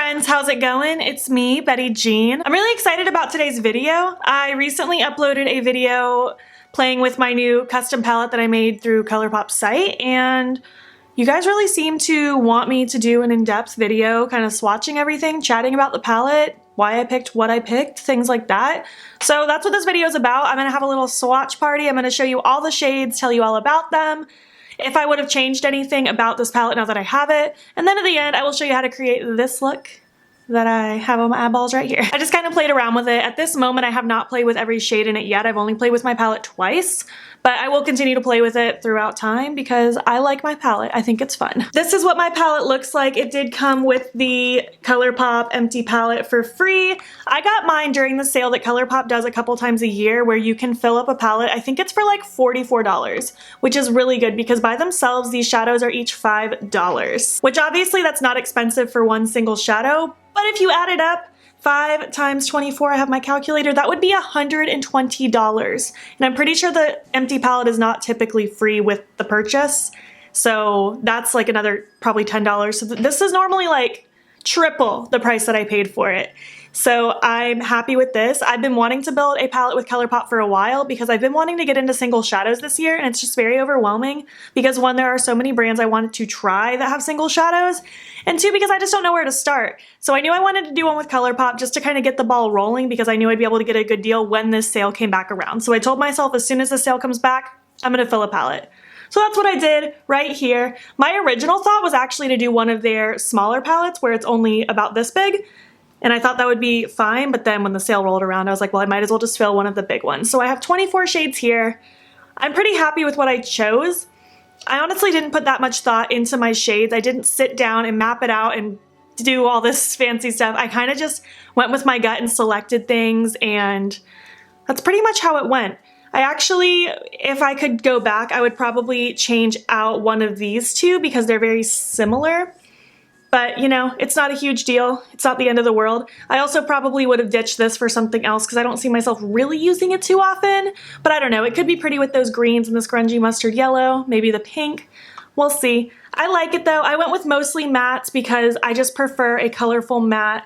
friends, how's it going? It's me, Betty Jean. I'm really excited about today's video. I recently uploaded a video playing with my new custom palette that I made through Colourpop's site, and you guys really seem to want me to do an in-depth video kind of swatching everything, chatting about the palette, why I picked what I picked, things like that. So that's what this video is about. I'm gonna have a little swatch party. I'm gonna show you all the shades, tell you all about them, if I would have changed anything about this palette now that I have it, and then at the end I will show you how to create this look that I have on my eyeballs right here. I just kind of played around with it. At this moment I have not played with every shade in it yet. I've only played with my palette twice, but I will continue to play with it throughout time because I like my palette. I think it's fun. This is what my palette looks like. It did come with the Colourpop empty palette for free. I got mine during the sale that Colourpop does a couple times a year where you can fill up a palette. I think it's for like $44, which is really good because by themselves these shadows are each $5, which obviously that's not expensive for one single shadow, but if you add it up, 5 times 24, I have my calculator, that would be $120. And I'm pretty sure the empty palette is not typically free with the purchase. So that's like another probably $10. So this is normally like triple the price that I paid for it. So I'm happy with this. I've been wanting to build a palette with Colourpop for a while because I've been wanting to get into single shadows this year, and it's just very overwhelming because one, there are so many brands I wanted to try that have single shadows, and two, because I just don't know where to start. So I knew I wanted to do one with Colourpop just to kind of get the ball rolling because I knew I'd be able to get a good deal when this sale came back around. So I told myself as soon as the sale comes back, I'm gonna fill a palette. So that's what I did right here. My original thought was actually to do one of their smaller palettes where it's only about this big, and I thought that would be fine, but then when the sale rolled around, I was like, well, I might as well just fill one of the big ones. So I have 24 shades here. I'm pretty happy with what I chose. I honestly didn't put that much thought into my shades. I didn't sit down and map it out and do all this fancy stuff. I kind of just went with my gut and selected things, and that's pretty much how it went. I actually, if I could go back, I would probably change out one of these two because they're very similar. But, you know, it's not a huge deal. It's not the end of the world. I also probably would have ditched this for something else because I don't see myself really using it too often. But I don't know. It could be pretty with those greens and this grungy mustard yellow, maybe the pink. We'll see. I like it though. I went with mostly mattes because I just prefer a colorful matte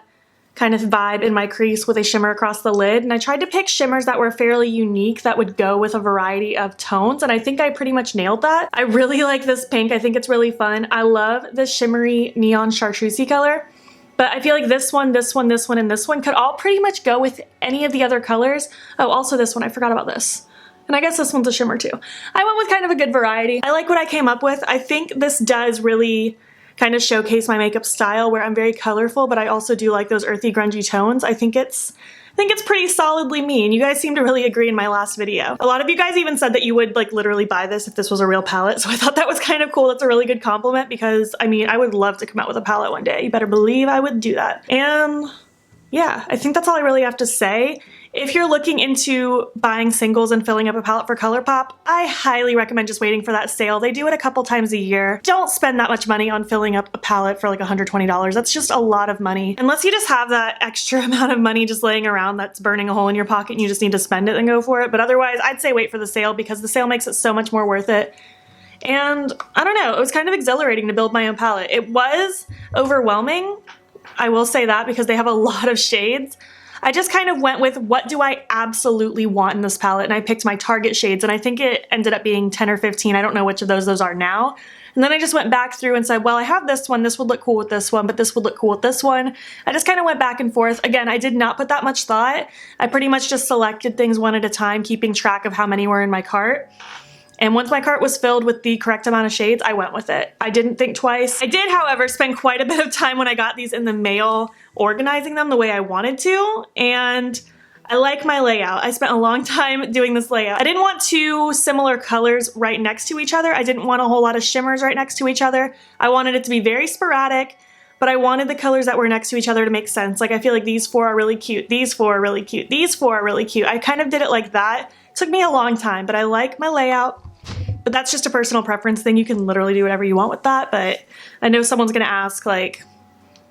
kind of vibe in my crease with a shimmer across the lid, and I tried to pick shimmers that were fairly unique that would go with a variety of tones, and I think I pretty much nailed that. I really like this pink. I think it's really fun. I love the shimmery neon chartreusey color, but I feel like this one, this one, this one, and this one could all pretty much go with any of the other colors. Oh, also this one, I forgot about this. And I guess this one's a shimmer too. I went with kind of a good variety. I like what I came up with. I think this does really kind of showcase my makeup style where I'm very colorful, but I also do like those earthy, grungy tones. I think it's pretty solidly me, and you guys seem to really agree in my last video. A lot of you guys even said that you would like literally buy this if this was a real palette, so I thought that was kind of cool. That's a really good compliment because, I mean, I would love to come out with a palette one day. You better believe I would do that. And yeah, I think that's all I really have to say. If you're looking into buying singles and filling up a palette for Colourpop, I highly recommend just waiting for that sale. They do it a couple times a year. Don't spend that much money on filling up a palette for like $120. That's just a lot of money. Unless you just have that extra amount of money just laying around that's burning a hole in your pocket and you just need to spend it and go for it. But otherwise, I'd say wait for the sale because the sale makes it so much more worth it. And I don't know, it was kind of exhilarating to build my own palette. It was overwhelming, I will say that, because they have a lot of shades. I just kind of went with what do I absolutely want in this palette, and I picked my target shades, and I think it ended up being 10 or 15. I don't know which of those are now. And then I just went back through and said, well, I have this one would look cool with this one, but this would look cool with this one. I just kind of went back and forth. Again, I did not put that much thought. I pretty much just selected things one at a time, keeping track of how many were in my cart. And once my cart was filled with the correct amount of shades, I went with it. I didn't think twice. I did, however, spend quite a bit of time when I got these in the mail organizing them the way I wanted to, and I like my layout. I spent a long time doing this layout. I didn't want two similar colors right next to each other. I didn't want a whole lot of shimmers right next to each other. I wanted it to be very sporadic, but I wanted the colors that were next to each other to make sense. Like, I feel like these four are really cute, these four are really cute, these four are really cute. I kind of did it like that. It took me a long time, but I like my layout. But that's just a personal preference thing. You can literally do whatever you want with that, but I know someone's gonna ask, like,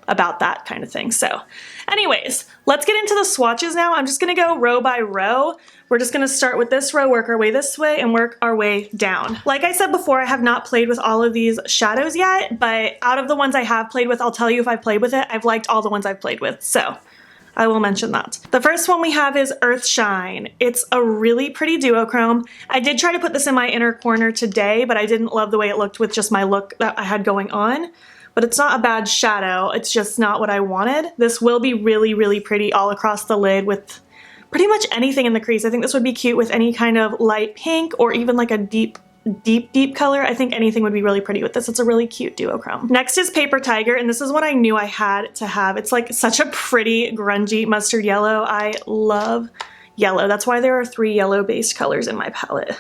about that kind of thing. So anyways, let's get into the swatches now. I'm just gonna go row by row. We're just gonna start with this row, work our way this way, and work our way down. Like I said before, I have not played with all of these shadows yet, but out of the ones I have played with, I'll tell you if I've played with it. I've liked all the ones I've played with, so I will mention that. The first one we have is Earthshine. It's a really pretty duochrome. I did try to put this in my inner corner today, but I didn't love the way it looked with just my look that I had going on. But it's not a bad shadow, it's just not what I wanted. This will be really, really pretty all across the lid with pretty much anything in the crease. I think this would be cute with any kind of light pink or even like a deep color. I think anything would be really pretty with this. It's a really cute duochrome. Next is Paper Tiger, and this is what I knew I had to have. It's like such a pretty grungy mustard yellow. I love yellow. That's why there are 3 yellow-based colors in my palette.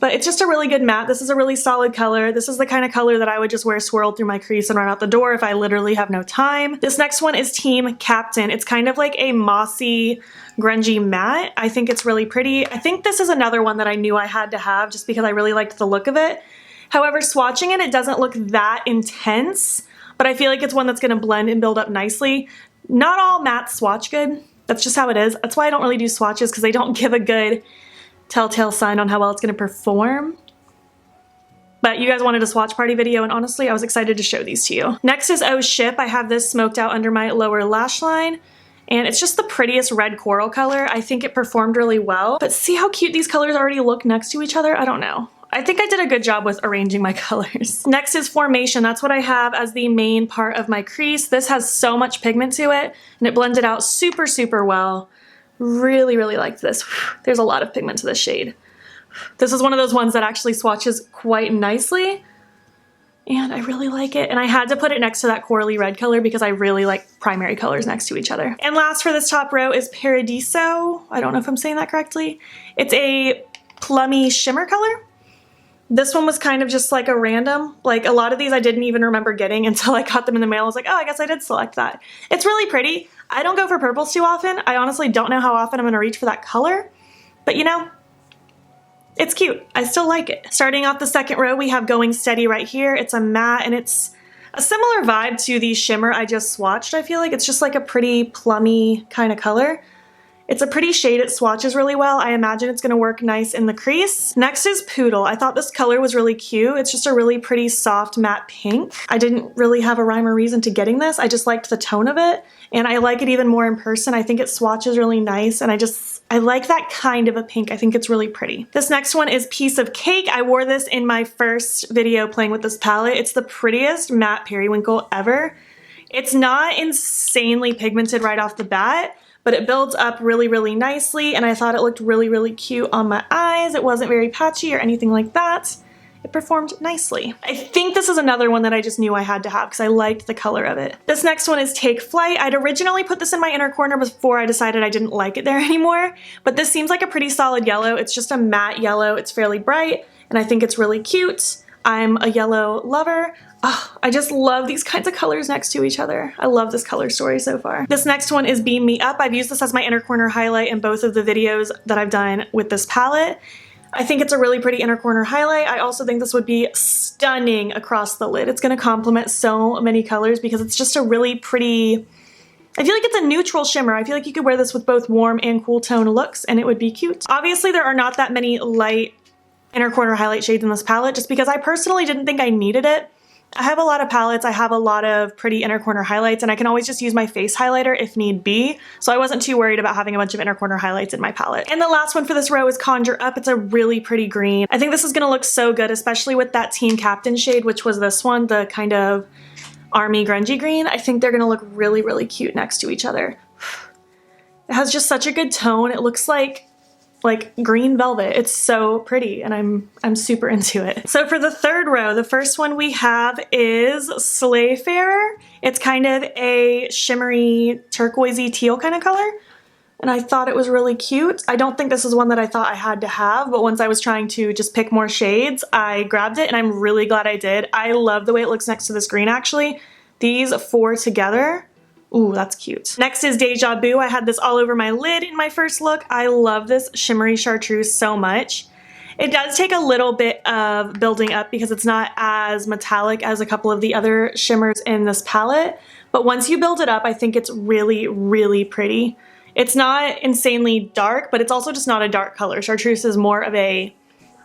But it's just a really good matte. This is a really solid color. This is the kind of color that I would just wear swirled through my crease and run out the door if I literally have no time. This next one is Team Captain. It's kind of like a mossy, grungy matte. I think it's really pretty. I think this is another one that I knew I had to have just because I really liked the look of it. However, swatching it, it doesn't look that intense, but I feel like it's one that's gonna blend and build up nicely. Not all mattes swatch good. That's just how it is. That's why I don't really do swatches, because they don't give a good telltale sign on how well it's going to perform. But you guys wanted a swatch party video, and honestly, I was excited to show these to you. Next is Oh Ship. I have this smoked out under my lower lash line, and it's just the prettiest red coral color. I think it performed really well, but see how cute these colors already look next to each other? I don't know. I think I did a good job with arranging my colors. Next is Formation. That's what I have as the main part of my crease. This has so much pigment to it, and it blended out super, super well. Really, really liked this. There's a lot of pigment to this shade. This is one of those ones that actually swatches quite nicely, and I really like it. And I had to put it next to that corally red color because I really like primary colors next to each other. And last for this top row is Paradiso. I don't know if I'm saying that correctly. It's a plummy shimmer color. This one was kind of just like a random, like a lot of these I didn't even remember getting until I got them in the mail. I was like, oh, I guess I did select that. It's really pretty. I don't go for purples too often. I honestly don't know how often I'm gonna reach for that color, but you know, it's cute. I still like it. Starting off the second row, we have Going Steady right here. It's a matte, and it's a similar vibe to the shimmer I just swatched. I feel like it's just like a pretty plummy kind of color. It's a pretty shade. It swatches really well. I imagine it's gonna work nice in the crease. Next is Poodle. I thought this color was really cute. It's just a really pretty soft matte pink. I didn't really have a rhyme or reason to getting this. I just liked the tone of it, and I like it even more in person. I think it swatches really nice, and I like that kind of a pink. I think it's really pretty. This next one is Piece of Cake. I wore this in my first video playing with this palette. It's the prettiest matte periwinkle ever. It's not insanely pigmented right off the bat, but it builds up really, really nicely, and I thought it looked really, really cute on my eyes. It wasn't very patchy or anything like that. It performed nicely. I think this is another one that I just knew I had to have because I liked the color of it. This next one is Take Flight. I'd originally put this in my inner corner before I decided I didn't like it there anymore, but this seems like a pretty solid yellow. It's just a matte yellow. It's fairly bright, and I think it's really cute. I'm a yellow lover. Oh, I just love these kinds of colors next to each other. I love this color story so far. This next one is Beam Me Up. I've used this as my inner corner highlight in both of the videos that I've done with this palette. I think it's a really pretty inner corner highlight. I also think this would be stunning across the lid. It's gonna complement so many colors because it's just a really pretty, I feel like it's a neutral shimmer. I feel like you could wear this with both warm and cool tone looks and it would be cute. Obviously there are not that many light inner corner highlight shades in this palette just because I personally didn't think I needed it. I have a lot of palettes, I have a lot of pretty inner corner highlights, and I can always just use my face highlighter if need be, so I wasn't too worried about having a bunch of inner corner highlights in my palette. And the last one for this row is Conjure Up. It's a really pretty green. I think this is gonna look so good, especially with that Team Captain shade, which was this one, the kind of army grungy green. I think they're gonna look really, really cute next to each other. It has just such a good tone. It looks like green velvet. It's so pretty, and I'm super into it. So for the third row, the first one we have is Slayfarer. It's kind of a shimmery turquoisey teal kind of color, and I thought it was really cute. I don't think this is one that I thought I had to have, but once I was trying to just pick more shades, I grabbed it, and I'm really glad I did. I love the way it looks next to this green, actually. These four together, ooh, that's cute. Next is Deja Boo. I had this all over my lid in my first look. I love this shimmery chartreuse so much. It does take a little bit of building up because it's not as metallic as a couple of the other shimmers in this palette, but once you build it up, I think it's really, really pretty. It's not insanely dark, but it's also just not a dark color. Chartreuse is more of a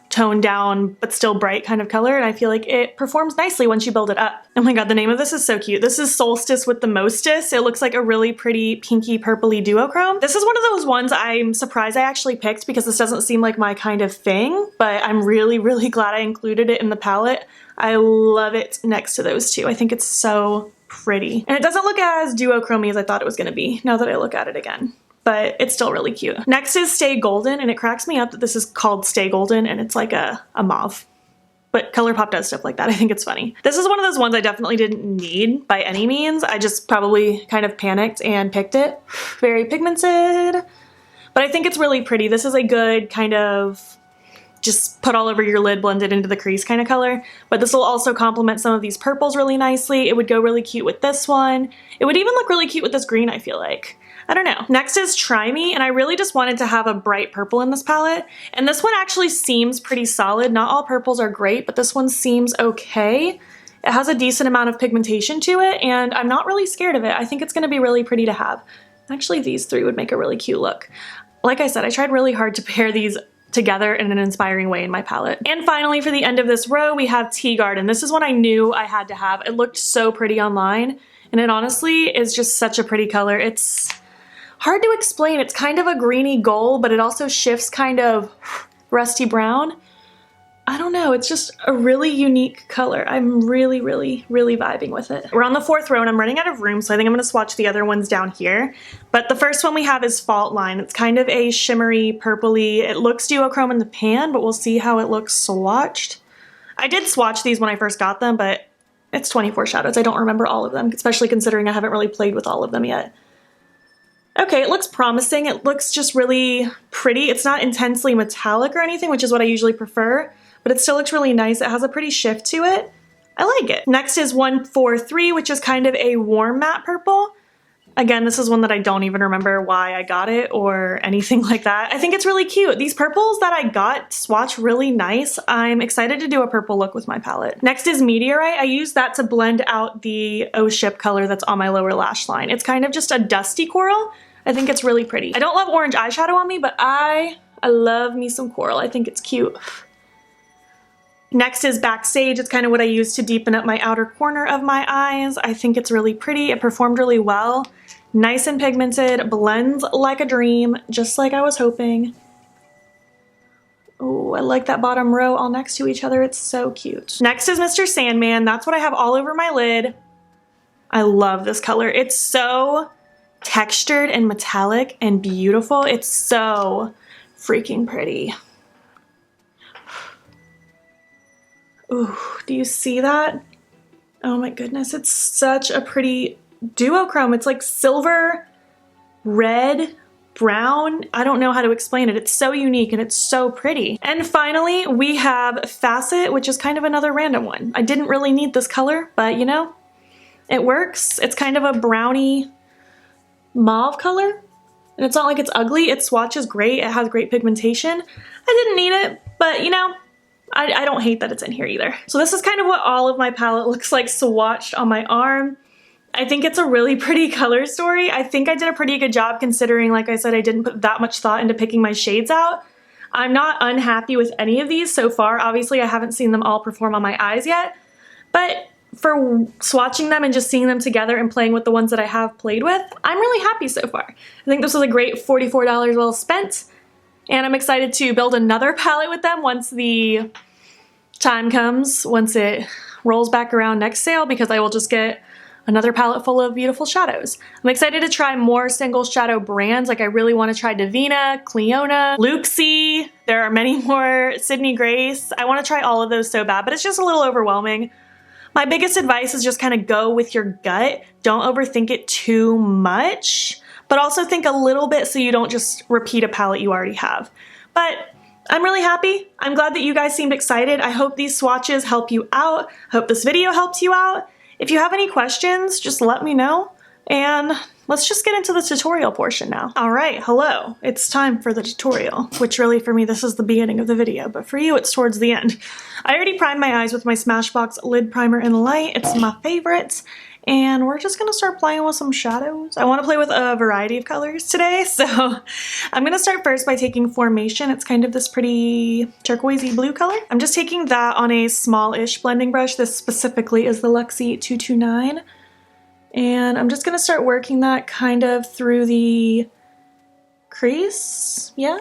toned down but still bright kind of color, and I feel like it performs nicely once you build it up. Oh my god, the name of this is so cute. This is Solstice with the Mostest. It looks like a really pretty pinky purpley duochrome. This is one of those ones I'm surprised I actually picked because this doesn't seem like my kind of thing, but I'm really, really glad I included it in the palette. I love it next to those two. I think it's so pretty. And it doesn't look as duochromy as I thought it was gonna be now that I look at it again, but it's still really cute. Next is Stay Golden, and it cracks me up that this is called Stay Golden and it's like a mauve. But Colourpop does stuff like that. I think it's funny. This is one of those ones I definitely didn't need by any means. I just probably kind of panicked and picked it. Very pigmented, but I think it's really pretty. This is a good kind of just put all over your lid, blend it into the crease kind of color. But this will also complement some of these purples really nicely. It would go really cute with this one. It would even look really cute with this green, I feel like. I don't know. Next is Try Me, and I really just wanted to have a bright purple in this palette. And this one actually seems pretty solid. Not all purples are great, but this one seems okay. It has a decent amount of pigmentation to it, and I'm not really scared of it. I think it's gonna be really pretty to have. Actually, these three would make a really cute look. Like I said, I tried really hard to pair these together in an inspiring way in my palette. And finally, for the end of this row, we have Tea Garden. This is one I knew I had to have. It looked so pretty online, and it honestly is just such a pretty color. It's hard to explain. It's kind of a greeny gold, but it also shifts kind of rusty brown. I don't know, it's just a really unique color. I'm really, really, really vibing with it. We're on the fourth row and I'm running out of room, so I think I'm gonna swatch the other ones down here. But the first one we have is Fault Line. It's kind of a shimmery, purpley. It looks duochrome in the pan, but we'll see how it looks swatched. I did swatch these when I first got them, but it's 24 shadows. I don't remember all of them, especially considering I haven't really played with all of them yet. Okay, it looks promising. It looks just really pretty. It's not intensely metallic or anything, which is what I usually prefer, but it still looks really nice. It has a pretty shift to it. I like it. Next is 143, which is kind of a warm matte purple. Again, this is one that I don't even remember why I got it or anything like that. I think it's really cute. These purples that I got swatch really nice. I'm excited to do a purple look with my palette. Next is Meteorite. I use that to blend out the O Ship color that's on my lower lash line. It's kind of just a dusty coral. I think it's really pretty. I don't love orange eyeshadow on me, but I love me some coral. I think it's cute. Next is Backstage. It's kind of what I use to deepen up my outer corner of my eyes. I think it's really pretty. It performed really well. Nice and pigmented, blends like a dream, just like I was hoping. Oh, I like that bottom row all next to each other. It's so cute. Next is Mr. Sandman. That's what I have all over my lid. I love this color. It's so textured and metallic and beautiful. It's so freaking pretty. Ooh, do you see that? Oh my goodness, it's such a pretty duochrome. It's like silver, red, brown. I don't know how to explain it. It's so unique and it's so pretty. And finally, we have Facet, which is kind of another random one. I didn't really need this color, but you know, it works. It's kind of a brownie mauve color, and it's not like it's ugly. It swatches great. It has great pigmentation. I didn't need it, but you know, I don't hate that it's in here either. So this is kind of what all of my palette looks like swatched on my arm. I think it's a really pretty color story. I think I did a pretty good job considering, like I said, I didn't put that much thought into picking my shades out. I'm not unhappy with any of these so far. Obviously, I haven't seen them all perform on my eyes yet, but for swatching them and just seeing them together and playing with the ones that I have played with, I'm really happy so far. I think this was a great $44 well spent, and I'm excited to build another palette with them once the time comes, once it rolls back around next sale, because I will just get another palette full of beautiful shadows. I'm excited to try more single shadow brands. Like I really want to try Divina, Cleona, Luxie. There are many more, Sydney Grace. I want to try all of those so bad, but it's just a little overwhelming. My biggest advice is just kind of go with your gut. Don't overthink it too much, but also think a little bit so you don't just repeat a palette you already have. But I'm really happy. I'm glad that you guys seemed excited. I hope these swatches help you out. I hope this video helps you out. If you have any questions, just let me know. And let's just get into the tutorial portion now. All right, hello. It's time for the tutorial, which really for me, this is the beginning of the video, but for you, it's towards the end. I already primed my eyes with my Smashbox lid primer in light. It's my favorite. and we're just gonna start playing with some shadows. I wanna play with a variety of colors today, so I'm gonna start first by taking Formation. It's kind of this pretty turquoisey blue color. I'm just taking that on a small-ish blending brush. This specifically is the Luxie 229. And I'm just gonna start working that kind of through the crease, yeah?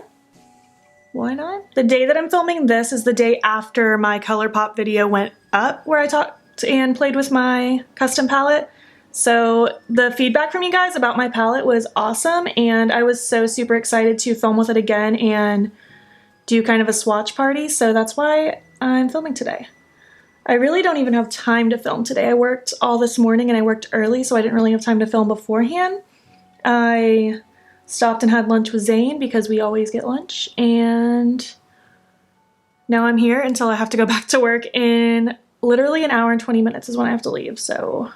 Why not? The day that I'm filming this is the day after my Colourpop video went up, where I talked and played with my custom palette. So the feedback from you guys about my palette was awesome, and I was so super excited to film with it again and do kind of a swatch party, so that's why I'm filming today. I really don't even have time to film today. I worked all this morning and I worked early, so I didn't really have time to film beforehand. I stopped and had lunch with Zane because we always get lunch, and now I'm here until I have to go back to work in literally an hour and 20 minutes is when I have to leave, so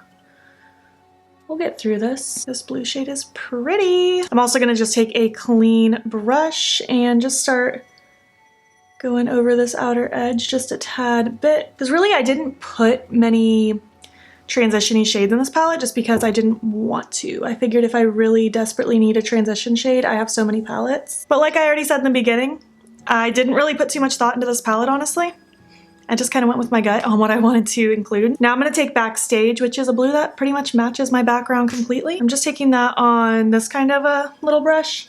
we'll get through this. This blue shade is pretty. I'm also gonna just take a clean brush and just start going over this outer edge just a tad bit, because really I didn't put many transition-y shades in this palette just because I didn't want to. I figured if I really desperately need a transition shade, I have so many palettes. But like I already said in the beginning, I didn't really put too much thought into this palette, honestly. I just kind of went with my gut on what I wanted to include. Now I'm going to take Backstage, which is a blue that pretty much matches my background completely. I'm just taking that on this kind of a little brush,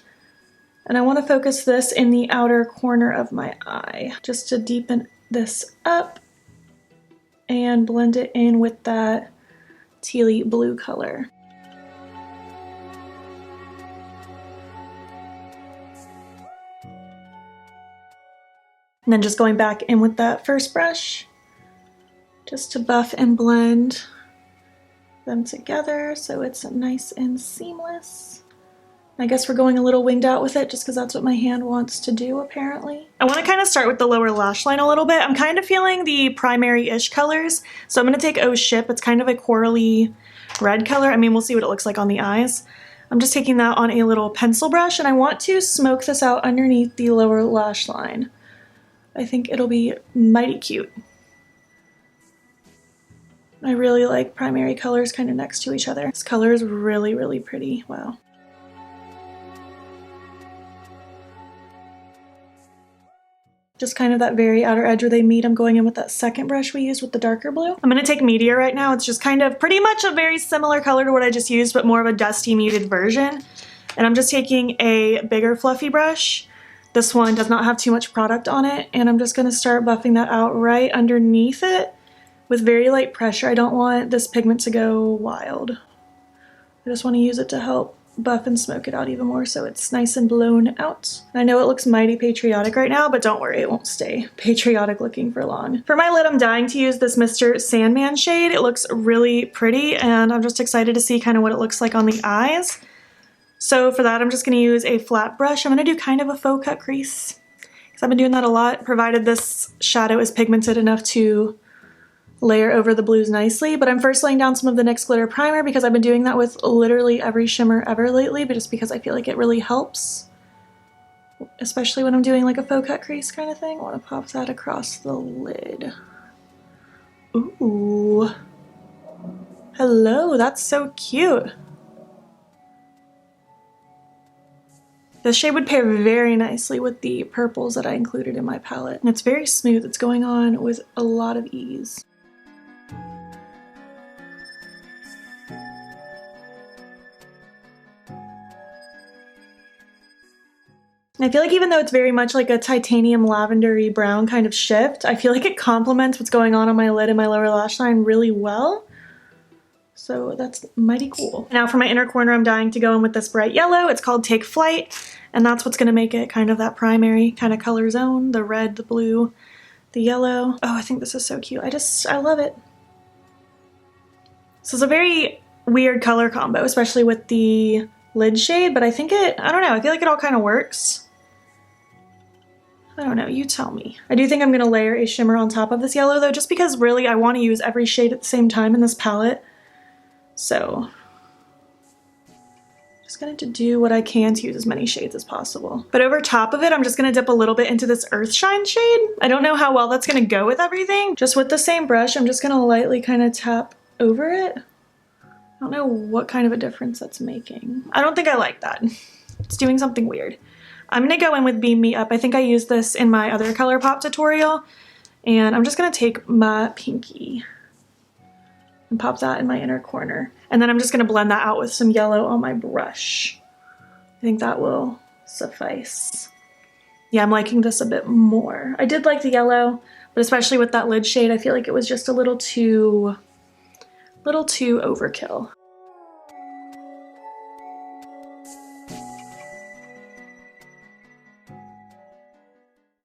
and I want to focus this in the outer corner of my eye just to deepen this up and blend it in with that tealy blue color. And then just going back in with that first brush just to buff and blend them together so it's nice and seamless. I guess we're going a little winged out with it just because that's what my hand wants to do, apparently. I want to kind of start with the lower lash line a little bit. I'm kind of feeling the primary-ish colors, so I'm going to take Oh Ship. It's kind of a corally red color. I mean, we'll see what it looks like on the eyes. I'm just taking that on a little pencil brush, and I want to smoke this out underneath the lower lash line. I think it'll be mighty cute. I really like primary colors kind of next to each other. This color is really, really pretty. Wow. Just kind of that very outer edge where they meet, I'm going in with that second brush we used with the darker blue. I'm gonna take Meteorite now. It's just kind of pretty much a very similar color to what I just used, but more of a dusty muted version. And I'm just taking a bigger fluffy brush. This one does not have too much product on it, and I'm just gonna start buffing that out right underneath it with very light pressure. I don't want this pigment to go wild. I just want to use it to help buff and smoke it out even more so it's nice and blown out. I know it looks mighty patriotic right now, but don't worry, it won't stay patriotic looking for long. For my lid, I'm dying to use this Mr. Sandman shade. It looks really pretty, and I'm just excited to see kind of what it looks like on the eyes. So for that, I'm just going to use a flat brush. I'm going to do kind of a faux cut crease because I've been doing that a lot, provided this shadow is pigmented enough to layer over the blues nicely. But I'm first laying down some of the NYX Glitter Primer because I've been doing that with literally every shimmer ever lately, but just because I feel like it really helps, especially when I'm doing like a faux cut crease kind of thing. I want to pop that across the lid. Ooh. Hello, that's so cute. This shade would pair very nicely with the purples that I included in my palette. And it's very smooth. It's going on with a lot of ease. And I feel like even though it's very much like a titanium lavendery brown kind of shift, I feel like it complements what's going on my lid and my lower lash line really well. So that's mighty cool. Now for my inner corner, I'm dying to go in with this bright yellow. It's called Take Flight, and that's what's gonna make it kind of that primary kind of color zone, the red, the blue, the yellow. Oh, I think this is so cute. I love it. This is a very weird color combo, especially with the lid shade, but I think I don't know, I feel like it all kind of works. I don't know, you tell me. I do think I'm gonna layer a shimmer on top of this yellow though, just because really I wanna use every shade at the same time in this palette. So, just going to do what I can to use as many shades as possible. But over top of it, I'm just going to dip a little bit into this Earthshine shade. I don't know how well that's going to go with everything. Just with the same brush, I'm just going to lightly kind of tap over it. I don't know what kind of a difference that's making. I don't think I like that. It's doing something weird. I'm gonna go in with Beam Me Up. I think I used this in my other Colourpop tutorial. And I'm just gonna take my pinky and pop that in my inner corner. And then I'm just gonna blend that out with some yellow on my brush. I think that will suffice. Yeah, I'm liking this a bit more. I did like the yellow, but especially with that lid shade, I feel like it was just a little too overkill.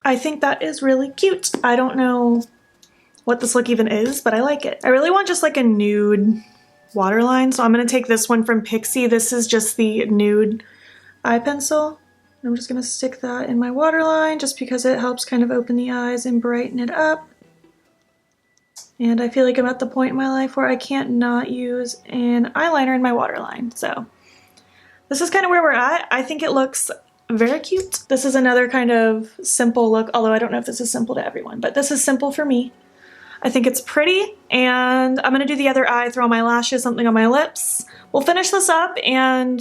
I think that is really cute. I don't know what this look even is, but I like it. I really want just like a nude waterline, so I'm gonna take this one from Pixi. This is just the nude eye pencil. I'm just gonna stick that in my waterline just because it helps kind of open the eyes and brighten it up. And I feel like I'm at the point in my life where I can't not use an eyeliner in my waterline. So this is kind of where we're at. I think it looks very cute. This is another kind of simple look, although I don't know if this is simple to everyone, but this is simple for me. I think it's pretty, and I'm gonna do the other eye, throw on my lashes, something on my lips. We'll finish this up, and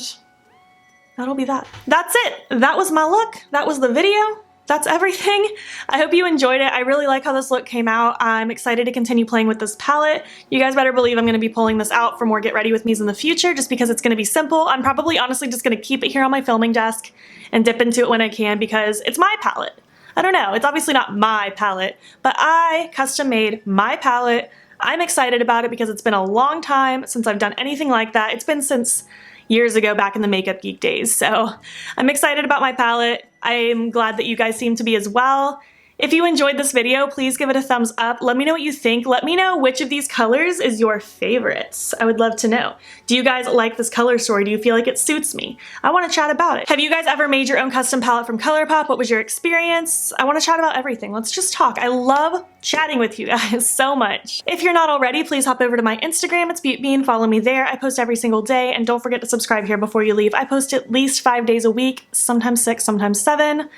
that'll be that. That's it. That was my look. That was the video. That's everything. I hope you enjoyed it. I really like how this look came out. I'm excited to continue playing with this palette. You guys better believe I'm gonna be pulling this out for more Get Ready With Me's in the future just because it's gonna be simple. I'm probably honestly just gonna keep it here on my filming desk and dip into it when I can because it's my palette. I don't know, it's obviously not my palette, but I custom made my palette. I'm excited about it because it's been a long time since I've done anything like that. It's been since years ago back in the Makeup Geek days, so I'm excited about my palette. I'm glad that you guys seem to be as well. If you enjoyed this video, please give it a thumbs up. Let me know what you think. Let me know which of these colors is your favorites. I would love to know. Do you guys like this color story? Do you feel like it suits me? I want to chat about it. Have you guys ever made your own custom palette from Colourpop? What was your experience? I want to chat about everything. Let's just talk. I love chatting with you guys so much. If you're not already, please hop over to my Instagram. It's beautbean. Follow me there. I post every single day, and don't forget to subscribe here before you leave. I post at least 5 days a week, sometimes 6, sometimes 7.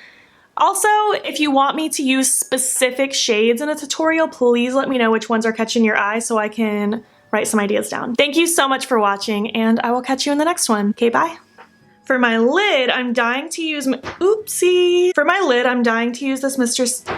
Also, if you want me to use specific shades in a tutorial, please let me know which ones are catching your eye so I can write some ideas down. Thank you so much for watching, and I will catch you in the next one. Okay, bye. For my lid, I'm dying to use my, oopsie. For my lid, I'm dying to use this Mr.